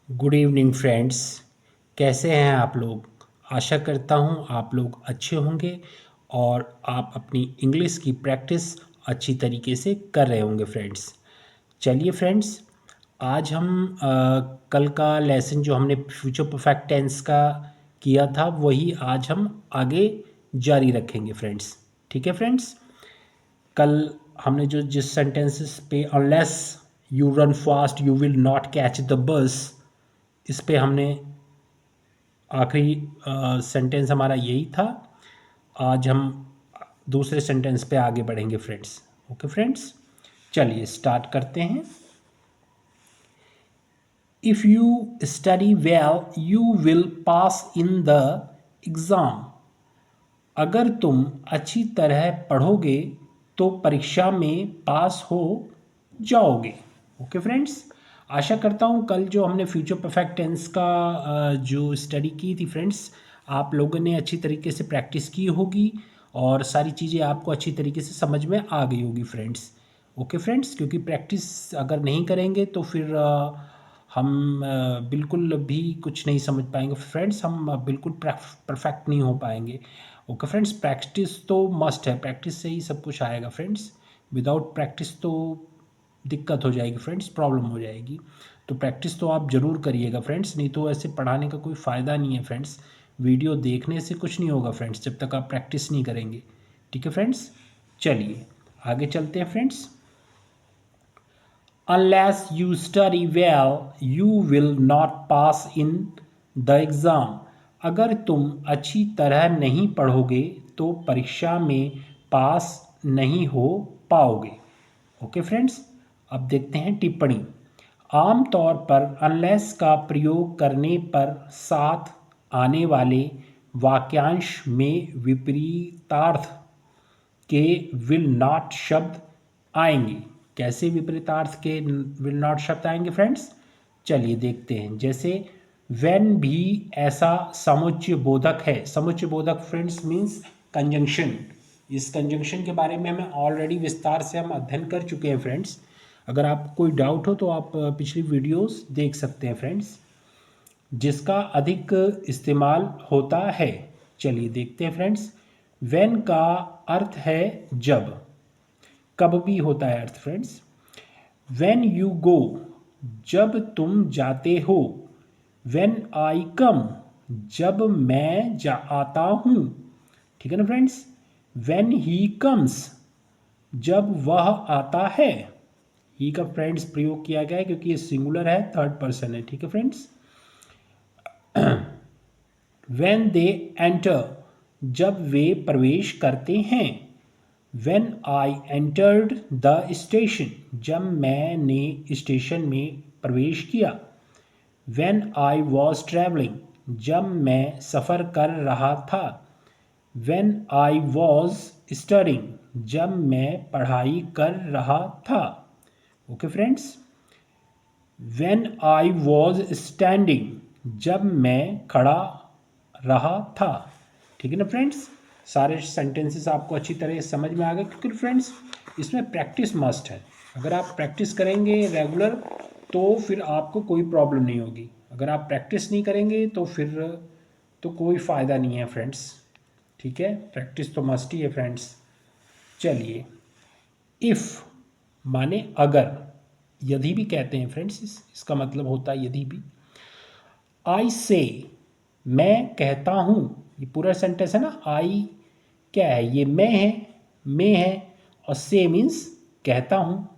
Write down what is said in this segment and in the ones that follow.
Good evening friends. कैसे हैं आप लोग? आशा करता हूं आप लोग अच्छे होंगे और आप अपनी इंग्लिश की प्रैक्टिस अच्छी तरीके से कर रहे होंगे फ्रेंड्स। चलिए फ्रेंड्स, आज हम कल का लेसन जो हमने फ्यूचर परफेक्ट टेंस का किया था वही आज हम आगे जारी रखेंगे फ्रेंड्स। ठीक है फ्रेंड्स, कल हमने जो जिस सेंटेंसेस पे unless you run fast you will not catch the bus, इस पे हमने आखिरी सेंटेंस हमारा यही था। आज हम दूसरे सेंटेंस पे आगे बढ़ेंगे फ्रेंड्स। ओके फ्रेंड्स, चलिए स्टार्ट करते हैं। If you study well you will pass in the exam. अगर तुम अच्छी तरह पढ़ोगे तो परीक्षा में पास हो जाओगे। ओके फ्रेंड्स, आशा करता हूँ कल जो हमने फ्यूचर परफेक्ट टेंस का जो स्टडी की थी फ्रेंड्स, आप लोगों ने अच्छी तरीके से प्रैक्टिस की होगी और सारी चीज़ें आपको अच्छी तरीके से समझ में आ गई होगी फ्रेंड्स। ओके फ्रेंड्स, क्योंकि प्रैक्टिस अगर नहीं करेंगे तो फिर हम बिल्कुल भी कुछ नहीं समझ पाएंगे फ्रेंड्स। हम बिल्कुल परफेक्ट नहीं हो पाएंगे। ओके फ्रेंड्स, प्रैक्टिस तो मस्ट है, प्रैक्टिस से ही सब कुछ आएगा फ्रेंड्स। विदाउट प्रैक्टिस तो दिक्कत हो जाएगी फ्रेंड्स, प्रॉब्लम हो जाएगी। तो प्रैक्टिस तो आप ज़रूर करिएगा फ्रेंड्स, नहीं तो ऐसे पढ़ाने का कोई फ़ायदा नहीं है फ्रेंड्स। वीडियो देखने से कुछ नहीं होगा फ्रेंड्स जब तक आप प्रैक्टिस नहीं करेंगे। ठीक है फ्रेंड्स, चलिए आगे चलते हैं friends. Unless you study well, you will not pass in the exam. अगर तुम अच्छी तरह नहीं पढ़ोगे तो परीक्षा में पास नहीं हो पाओगे। ओके फ्रेंड्स, अब देखते हैं टिप्पणी। आमतौर पर unless का प्रयोग करने पर साथ आने वाले वाक्यांश में विपरीतार्थ के विल नॉट शब्द आएंगे। कैसे विपरीतार्थ के विल नॉट शब्द आएंगे फ्रेंड्स? चलिए देखते हैं। जैसे वेन भी ऐसा समुच्चय बोधक है। समुच्चय बोधक फ्रेंड्स मीन्स कंजंक्शन। इस कंजंक्शन के बारे में हमें ऑलरेडी विस्तार से हम अध्ययन कर चुके हैं फ्रेंड्स। अगर आपको कोई डाउट हो तो आप पिछली वीडियोस देख सकते हैं फ्रेंड्स, जिसका अधिक इस्तेमाल होता है। चलिए देखते हैं फ्रेंड्स। वेन का अर्थ है जब, कब भी होता है अर्थ फ्रेंड्स। वेन यू गो, जब तुम जाते हो। वेन आई कम, जब मैं आता हूँ। ठीक है ना फ्रेंड्स। वेन ही कम्स, जब वह आता है। ही का फ्रेंड्स प्रयोग किया गया है क्योंकि ये सिंगुलर है, थर्ड पर्सन है। ठीक है फ्रेंड्स। वेन दे एंटर, जब वे प्रवेश करते हैं। When I entered the station, जब मैंने स्टेशन में प्रवेश किया। वेन आई वॉज ट्रैवलिंग, जब मैं सफ़र कर रहा था। वेन आई वॉज स्टडिंग, जब मैं पढ़ाई कर रहा था। Okay friends. When I was standing, जब मैं खड़ा रहा था। ठीक है ना फ्रेंड्स, सारे सेंटेंसेस आपको अच्छी तरह से समझ में आ गए क्योंकि फ्रेंड्स इसमें प्रैक्टिस मस्ट है। अगर आप प्रैक्टिस करेंगे रेगुलर तो फिर आपको कोई प्रॉब्लम नहीं होगी। अगर आप प्रैक्टिस नहीं करेंगे तो फिर तो कोई फ़ायदा नहीं है फ्रेंड्स। ठीक है, प्रैक्टिस तो मस्ट ही है फ्रेंड्स। चलिए, इफ़ माने अगर, यदि भी कहते हैं फ्रेंड्स, इसका मतलब होता है यदि भी। आई से, मैं कहता हूँ। ये पूरा सेंटेंस है ना। आई क्या है? ये मैं है और से मीन्स कहता हूँ।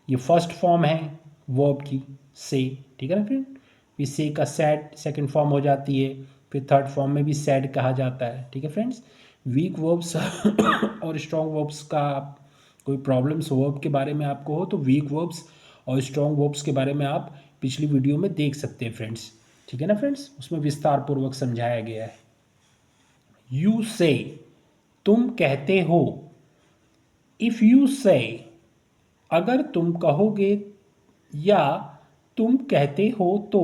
ये फर्स्ट फॉर्म है वर्ब की, से। ठीक है ना फ्रेंड। फिर से का सैड सेकंड फॉर्म हो जाती है, फिर थर्ड फॉर्म में भी सैड कहा जाता है। ठीक है फ्रेंड्स। वीक वर्ब्स और स्ट्रॉन्ग वर्ब्स का कोई प्रॉब्लम्स वर्ब के बारे में आपको हो तो वीक वर्ब्स और स्ट्रॉन्ग वर्ब्स के बारे में आप पिछली वीडियो में देख सकते हैं फ्रेंड्स। ठीक है ना फ्रेंड्स, उसमें विस्तार पूर्वक समझाया गया है। यू से, तुम कहते हो। इफ़ यू से, अगर तुम कहोगे या तुम कहते हो तो।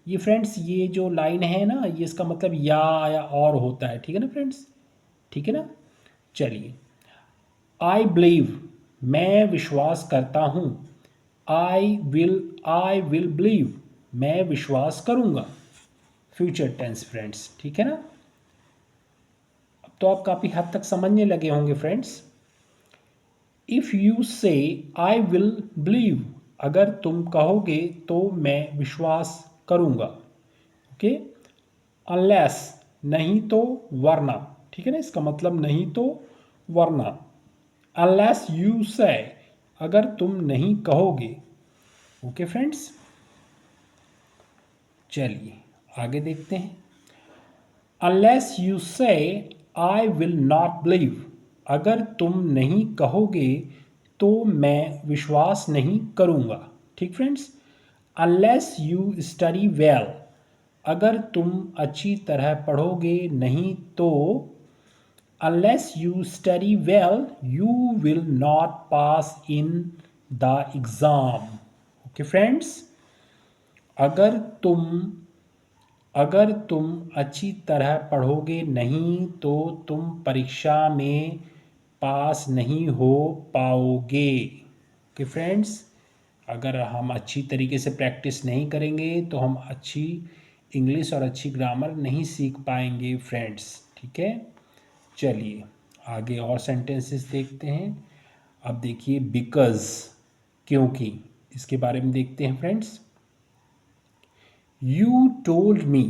ये फ्रेंड्स ये जो लाइन है ना, ये इसका मतलब या और होता है। ठीक है ना फ्रेंड्स, ठीक है ना। चलिए, आई बिलीव, मैं विश्वास करता हूँ। आई विल बिलीव, मैं विश्वास करूँगा, फ्यूचर टेंस फ्रेंड्स, ठीक है ना। अब तो आप काफ़ी हद तक समझने लगे होंगे फ्रेंड्स। इफ़ यू से आई विल बिलीव, अगर तुम कहोगे तो मैं विश्वास करूँगा, ओके। अनलेस, नहीं तो वरना, ठीक है ना, इसका मतलब नहीं तो वरना। अनलेस यू से, अगर तुम नहीं कहोगे, ओके फ्रेंड्स। चलिए आगे देखते हैं। अनलेस यू से आई विल नॉट बिलीव, अगर तुम नहीं कहोगे तो मैं विश्वास नहीं करूँगा, ठीक friends. Unless you study well, अगर तुम अच्छी तरह पढ़ोगे नहीं तो, unless you study well you will not pass in the exam, okay friends. अगर तुम अगर तुम अच्छी तरह पढ़ोगे नहीं तो तुम परीक्षा में पास नहीं हो पाओगे, ओके फ्रेंड्स। अगर हम अच्छी तरीके से प्रैक्टिस नहीं करेंगे तो हम अच्छी इंग्लिश और अच्छी ग्रामर नहीं सीख पाएंगे फ्रेंड्स, ठीक है। चलिए आगे और सेंटेंसेस देखते हैं। अब देखिए बिकॉज़, क्योंकि, इसके बारे में देखते हैं फ्रेंड्स। यू टोल्ड मी,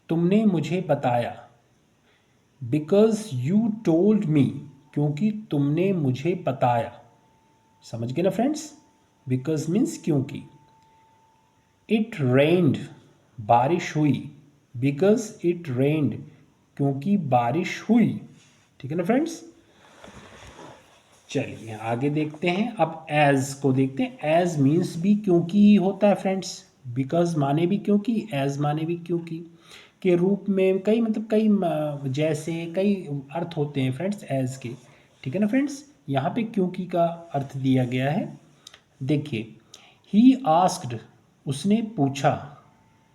तुमने मुझे बताया। बिकॉज यू टोल्ड मी, क्योंकि तुमने मुझे बताया। समझ गए ना फ्रेंड्स। बिकॉज मीन्स क्योंकि। इट रेन्ड, बारिश हुई। बिकॉज इट रेन्ड, क्योंकि बारिश हुई, ठीक है ना फ्रेंड्स। चलिए आगे देखते हैं। अब एज को देखते हैं। एज मीन्स भी क्योंकि होता है फ्रेंड्स। बिकॉज माने भी क्योंकि, एज माने भी क्योंकि के रूप में कई, मतलब कई जैसे कई अर्थ होते हैं फ्रेंड्स एज के, ठीक है ना फ्रेंड्स। यहाँ पे क्योंकि का अर्थ दिया गया है। देखिए, ही आस्क्ड, उसने पूछा।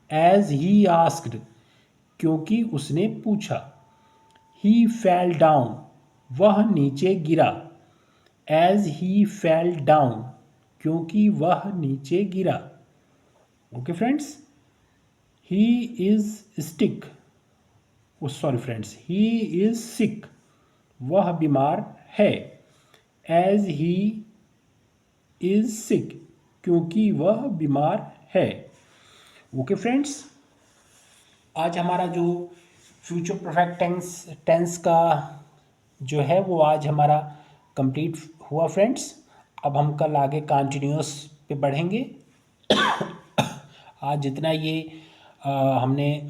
एज ही आस्क्ड, क्योंकि उसने पूछा। ही फेल डाउन, वह नीचे गिरा। एज ही फेल डाउन, क्योंकि वह नीचे गिरा, okay friends. He is stick, sorry friends, he is sick, वह बीमार है। एज ही इज सिक, क्योंकि वह बीमार है, ओके फ्रेंड्स। आज हमारा जो फ्यूचर परफेक्ट टेंस का जो है वो आज हमारा कंप्लीट हुआ फ्रेंड्स। अब हम कल आगे कंटिन्यूस पे बढ़ेंगे। आज जितना ये हमने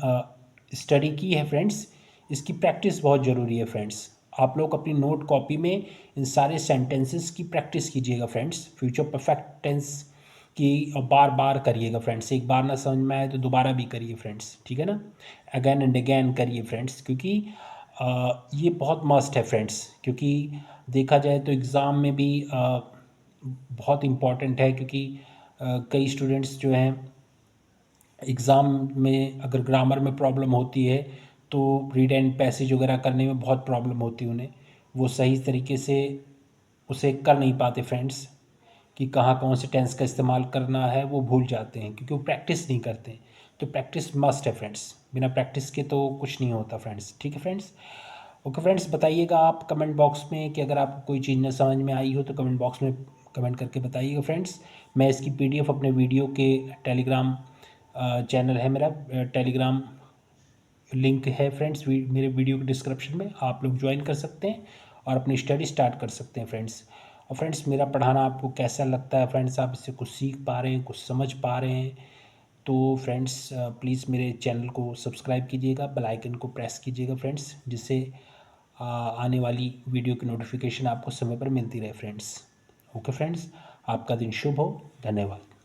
स्टडी की है फ्रेंड्स, इसकी प्रैक्टिस बहुत ज़रूरी है फ्रेंड्स। आप लोग अपनी नोट कॉपी में इन सारे सेंटेंसेस की प्रैक्टिस कीजिएगा फ्रेंड्स। फ्यूचर परफेक्ट टेंस की बार बार करिएगा फ्रेंड्स। एक बार ना समझ में आए तो दोबारा भी करिए फ्रेंड्स, ठीक है ना। अगेन एंड अगेन करिए फ्रेंड्स, क्योंकि ये बहुत मस्ट है फ्रेंड्स। क्योंकि देखा जाए तो एग्ज़ाम में भी बहुत इम्पॉर्टेंट है। क्योंकि कई स्टूडेंट्स जो हैं एग्ज़ाम में अगर ग्रामर में प्रॉब्लम होती है तो रीड एंड पैसेज वगैरह करने में बहुत प्रॉब्लम होती है उन्हें। वो सही तरीके से उसे कर नहीं पाते फ्रेंड्स, कि कहाँ कौन से टेंस का इस्तेमाल करना है वो भूल जाते हैं, क्योंकि वो प्रैक्टिस नहीं करते। तो प्रैक्टिस मस्ट है फ्रेंड्स, बिना प्रैक्टिस के तो कुछ नहीं होता फ्रेंड्स, ठीक है फ्रेंड्स। ओके फ्रेंड्स, बताइएगा आप कमेंट बॉक्स में कि अगर आपको कोई चीज़ न समझ में आई हो तो कमेंट बॉक्स में कमेंट करके बताइएगा फ्रेंड्स। मैं इसकी पीडीएफ अपने वीडियो के टेलीग्राम चैनल है मेरा, टेलीग्राम लिंक है फ्रेंड्स मेरे वीडियो के डिस्क्रिप्शन में, आप लोग ज्वाइन कर सकते हैं और अपनी स्टडी स्टार्ट कर सकते हैं फ्रेंड्स। और फ्रेंड्स मेरा पढ़ाना आपको कैसा लगता है फ्रेंड्स, आप इससे कुछ सीख पा रहे हैं, कुछ समझ पा रहे हैं, तो फ्रेंड्स प्लीज़ मेरे चैनल को सब्सक्राइब कीजिएगा, बेल आइकन को प्रेस कीजिएगा फ्रेंड्स, जिससे आने वाली वीडियो की नोटिफिकेशन आपको समय पर मिलती रहे फ्रेंड्स। ओके फ्रेंड्स, आपका दिन शुभ हो। धन्यवाद।